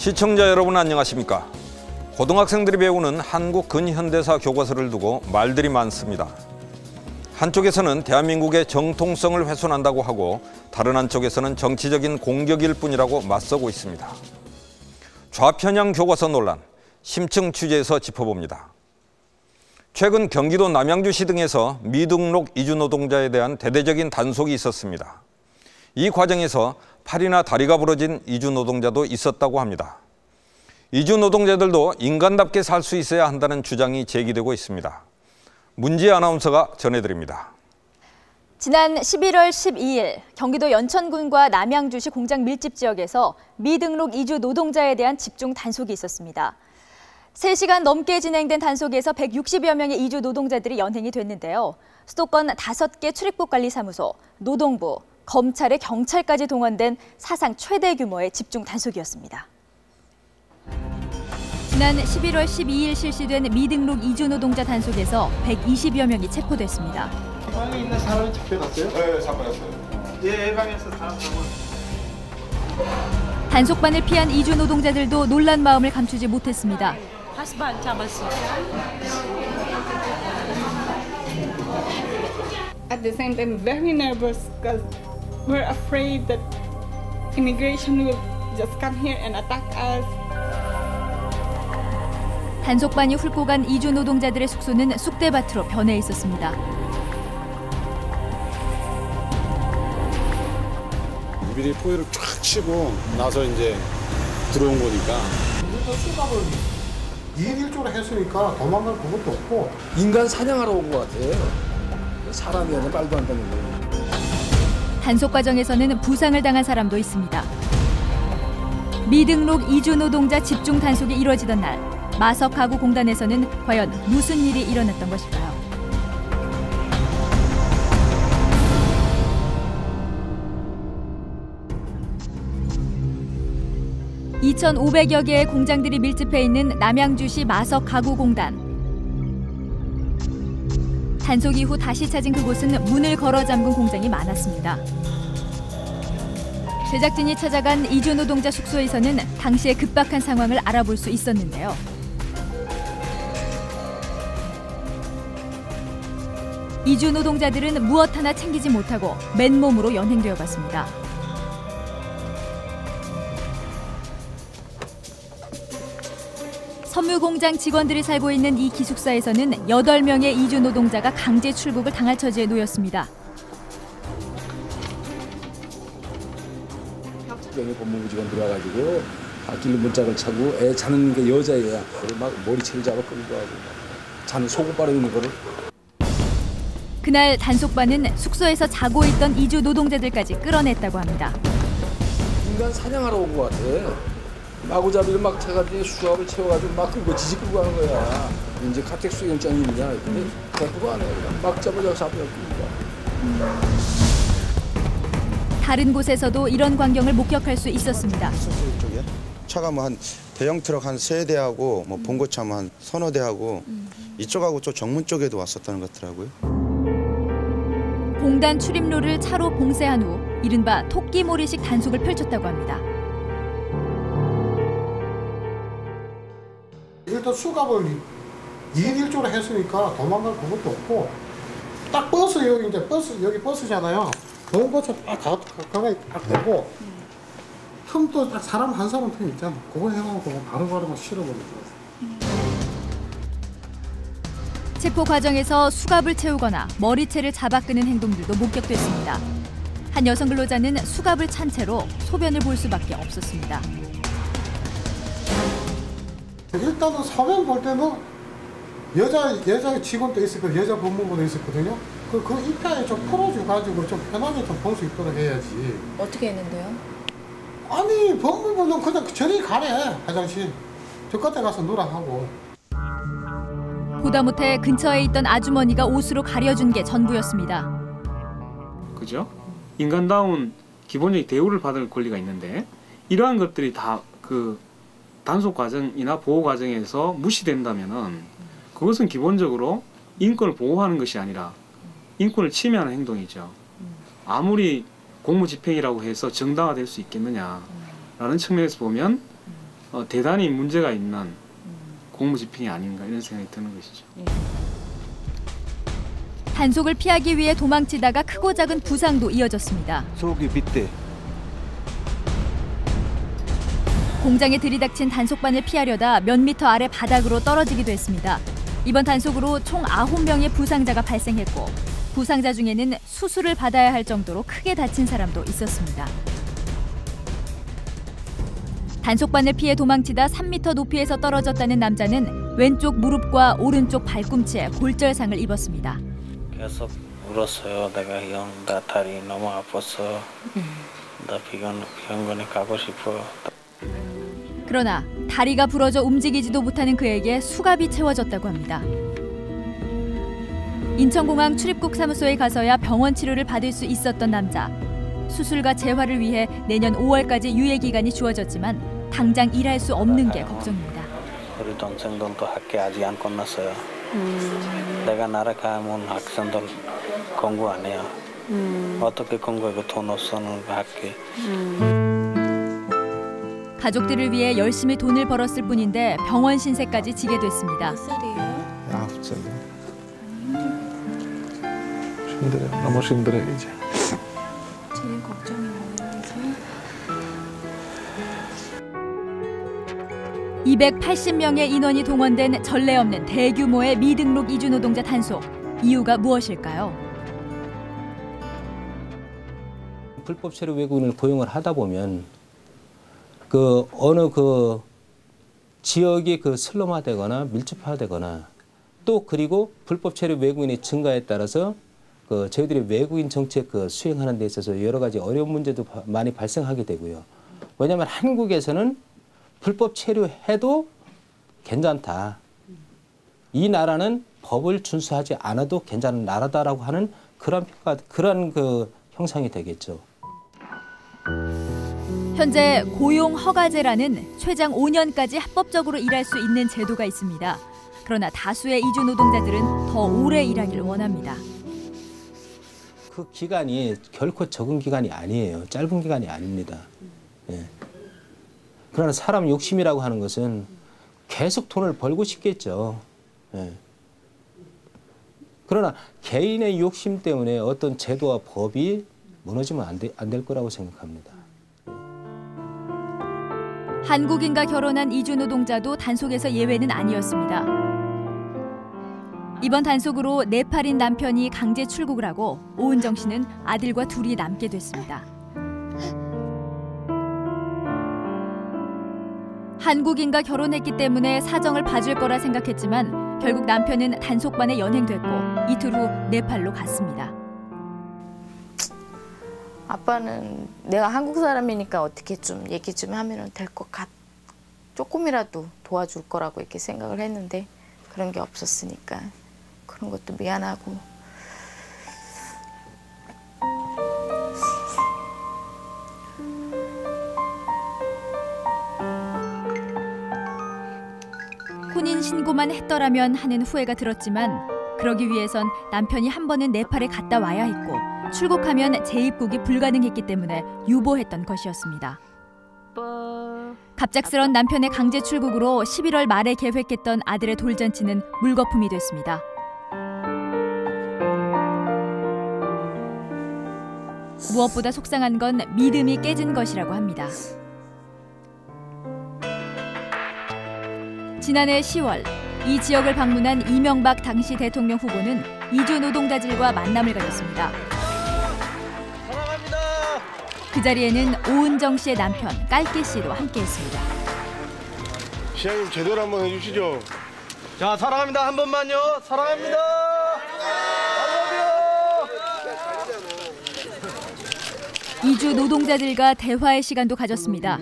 시청자 여러분 안녕하십니까? 고등학생들이 배우는 한국 근현대사 교과서를 두고 말들이 많습니다. 한쪽에서는 대한민국의 정통성을 훼손한다고 하고 다른 한쪽에서는 정치적인 공격일 뿐이라고 맞서고 있습니다. 좌편향 교과서 논란, 심층 취재에서 짚어봅니다. 최근 경기도 남양주시 등에서 미등록 이주 노동자에 대한 대대적인 단속이 있었습니다. 이 과정에서 팔이나 다리가 부러진 이주 노동자도 있었다고 합니다. 이주 노동자들도 인간답게 살 수 있어야 한다는 주장이 제기되고 있습니다. 문지혜 아나운서가 전해드립니다. 지난 11월 12일 경기도 연천군과 남양주시 공장 밀집 지역에서 미등록 이주 노동자에 대한 집중 단속이 있었습니다. 3시간 넘게 진행된 단속에서 160여 명의 이주 노동자들이 연행이 됐는데요. 수도권 5개 출입국관리사무소, 노동부, 검찰의 경찰까지 동원된 사상 최대 규모의 집중 단속이었습니다. 지난 11월 12일 실시된 미등록 이주 노동자 단속에서 120여 명이 체포됐습니다. 방에 있는 사람이 잡혀갔어요? 네, 잡혀갔어요. 예, 방에서 사람 잡은. 단속반을 피한 이주 노동자들도 놀란 마음을 감추지 못했습니다. 하스반 잡았어. At the same time, very nervous because we're afraid that immigration will just come here and attack us. 단속반이 훑고 간 이주 노동자들의 숙소는 쑥대밭으로 변해 있었습니다. 미리 포위를 쫙 치고 나서 이제 들어온 거니까. 수갑을 2일 1조로 했으니까 도망갈 그것도 없고. 인간 사냥하러 온 것 같아요. 사람이 아니라 말도 안 되는 거예요. 단속 과정에서는 부상을 당한 사람도 있습니다. 미등록 이주 노동자 집중 단속이 이루어지던 날, 마석가구공단에서는 과연 무슨 일이 일어났던 것일까요? 2,500여 개의 공장들이 밀집해 있는 남양주시 마석가구공단. 단속 이후 다시 찾은 그곳은 문을 걸어 잠근 공장이 많았습니다. 제작진이 찾아간 이주 노동자 숙소에서는 당시의 급박한 상황을 알아볼 수 있었는데요. 이주 노동자들은 무엇 하나 챙기지 못하고 맨몸으로 연행되어 갔습니다. 섬유 공장 직원들이 살고 있는 이 기숙사에서는 8명의 이주 노동자가 강제 출국을 당할 처지에 놓였습니다. 명예 법무부 직원들이 와가지고 길로 문짝을 차고 애 자는 게 여자애야. 막 머리채를 잡아 끌고 가고 자는 속옷 바르는 거를. 그날 단속반은 숙소에서 자고 있던 이주 노동자들까지 끌어냈다고 합니다. 인간 사냥하러 온 것 같아. 마구잡이를 막 채가지고 수압을 채워가지고 막 끌고 지지 끌고 가는 거야. 이제 가택수 영장님이냐. 근데 데리고 가네. 막 잡아서 끌고 가. 다른 곳에서도 이런 광경을 목격할 수 있었습니다. 쪽에 차가 뭐 한 대형 트럭 한 3대하고 뭐 봉고차 한 서너 대하고 이쪽하고 또 정문 쪽에도 왔었다는 것 같더라고요. 공단 출입로를 차로 봉쇄한 후 이른바 토끼몰이식 단속을 펼쳤다고 합니다. 일단 수갑을 2일 1조로 했으니까 도망갈 그것도 없고. 딱 버스 여기 이제 여기 버스잖아요. 봉고차 딱 가까이 딱 대고 틈도 딱 사람 한 사람 틈 있잖아. 그거 해놓고 바로바로 실어버리고. 체포 과정에서 수갑을 채우거나 머리채를 잡아 끄는 행동들도 목격됐습니다. 한 여성 근로자는 수갑을 찬 채로 소변을 볼 수밖에 없었습니다. 일단은 서면 볼 때는 여자 직원도 있었고 여자 법무부도 있었거든요. 그 입가에 좀 풀어줘가지고 좀 편하게 좀 볼 수 있도록 해야지. 어떻게 했는데요? 아니 법무부는 그냥 저리 가래 화장실. 저 끝에 가서 누라 하고. 보다 못해 근처에 있던 아주머니가 옷으로 가려준 게 전부였습니다. 그죠? 인간다운 기본적인 대우를 받을 권리가 있는데 이러한 것들이 다 그 단속 과정이나 보호 과정에서 무시된다면은 그것은 기본적으로 인권을 보호하는 것이 아니라 인권을 침해하는 행동이죠. 아무리 공무집행이라고 해서 정당화될 수 있겠느냐라는 측면에서 보면 대단히 문제가 있는 공무집행이 아닌가 이런 생각이 드는 것이죠. 단속을 피하기 위해 도망치다가 크고 작은 부상도 이어졌습니다. 속이 빗대. 공장에 들이닥친 단속반을 피하려다 몇 미터 아래 바닥으로 떨어지기도 했습니다. 이번 단속으로 총 9명의 부상자가 발생했고 부상자 중에는 수술을 받아야 할 정도로 크게 다친 사람도 있었습니다. 단속반을 피해 도망치다 3미터 높이에서 떨어졌다는 남자는 왼쪽 무릎과 오른쪽 발꿈치에 골절상을 입었습니다. 계속 울었어요. 내가 형, 나 다리 너무 아팠어. 나 병원에 가고 싶어. 그러나 다리가 부러져 움직이지도 못하는 그에게 수갑이 채워졌다고 합니다. 인천공항 출입국 사무소에 가서야 병원 치료를 받을 수 있었던 남자. 수술과 재활을 위해 내년 5월까지 유예 기간이 주어졌지만 당장 일할 수 없는 게 걱정입니다. 우리 동생들도 학교 아직 안 끝났어요. 내가 나라가면 학생들 공부 안 해요. 어떻게 공부하고 돈 없어는 학교. 가족들을 위해 열심히 돈을 벌었을 뿐인데 병원 신세까지 지게 됐습니다. 몇 살이에요? 9살이요. 힘들어요. 너무 힘들어요 이제. 제일 걱정이 많아서. 280명의 인원이 동원된 전례 없는 대규모의 미등록 이주 노동자 단속. 이유가 무엇일까요? 불법 체류 외국인을 고용을 하다 보면 어느 지역이 슬럼화되거나 밀집화되거나 또 그리고 불법 체류 외국인의 증가에 따라서 저희들이 외국인 정책 수행하는 데 있어서 여러 가지 어려운 문제도 많이 발생하게 되고요. 왜냐하면 한국에서는 불법 체류해도 괜찮다. 이 나라는 법을 준수하지 않아도 괜찮은 나라다라고 하는 그런 형상이 되겠죠. 현재 고용 허가제라는 최장 5년까지 합법적으로 일할 수 있는 제도가 있습니다. 그러나 다수의 이주 노동자들은 더 오래 일하기를 원합니다. 그 기간이 결코 적은 기간이 아니에요. 짧은 기간이 아닙니다. 예. 그러나 사람 욕심이라고 하는 것은 계속 돈을 벌고 싶겠죠. 예. 그러나 개인의 욕심 때문에 어떤 제도와 법이 무너지면 안 될 거라고 생각합니다. 한국인과 결혼한 이주 노동자도 단속에서 예외는 아니었습니다. 이번 단속으로 네팔인 남편이 강제 출국을 하고 오은정 씨는 아들과 둘이 남게 됐습니다. 한국인과 결혼했기 때문에 사정을 봐줄 거라 생각했지만 결국 남편은 단속반에 연행됐고 이틀 후 네팔로 갔습니다. 아빠는 내가 한국 사람이니까 어떻게 좀 얘기 좀 하면 될 것 조금이라도 도와줄 거라고 이렇게 생각을 했는데 그런 게 없었으니까 그런 것도 미안하고. 혼인 신고만 했더라면 하는 후회가 들었지만 그러기 위해선 남편이 한 번은 네팔에 갔다 와야 했고 출국하면 재입국이 불가능했기 때문에 유보했던 것이었습니다. 갑작스런 남편의 강제 출국으로 11월 말에 계획했던 아들의 돌잔치는 물거품이 됐습니다. 무엇보다 속상한 건 믿음이 깨진 것이라고 합니다. 지난해 10월 이 지역을 방문한 이명박 당시 대통령 후보는 이주 노동자들과 만남을 가졌습니다. 사랑합니다. 그 자리에는 오은정 씨의 남편 깔기 씨도 함께했습니다. 시장님 제대로 한번 해주시죠. 자, 사랑합니다. 한 번만요. 사랑합니다. 이주 노동자들과 대화의 시간도 가졌습니다.